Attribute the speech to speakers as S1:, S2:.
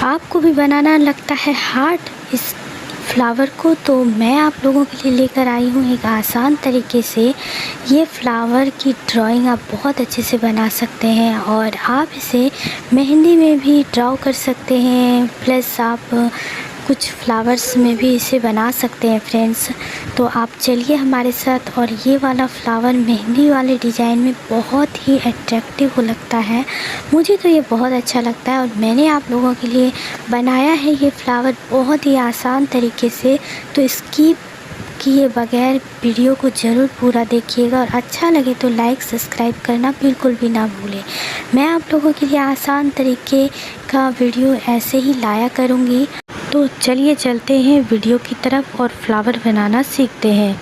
S1: आपको भी बनाना लगता है हार्ट इस फ्लावर को, तो मैं आप लोगों के लिए लेकर आई हूँ एक आसान तरीके से ये फ्लावर की ड्राइंग आप बहुत अच्छे से बना सकते हैं और आप इसे मेहंदी में भी ड्रॉ कर सकते हैं, प्लस आप कुछ फ्लावर्स में भी इसे बना सकते हैं फ्रेंड्स। तो आप चलिए हमारे साथ। और ये वाला फ्लावर मेहंदी वाले डिज़ाइन में बहुत ही अट्रैक्टिव लगता है, मुझे तो ये बहुत अच्छा लगता है और मैंने आप लोगों के लिए बनाया है ये फ्लावर बहुत ही आसान तरीके से। तो स्किप किए बगैर वीडियो को ज़रूर पूरा देखिएगा और अच्छा लगे तो लाइक सब्सक्राइब करना बिल्कुल भी ना भूलें। मैं आप लोगों के लिए आसान तरीके का वीडियो ऐसे ही लाया करूँगी। तो चलिए चलते हैं वीडियो की तरफ और फ्लावर बनाना सीखते हैं।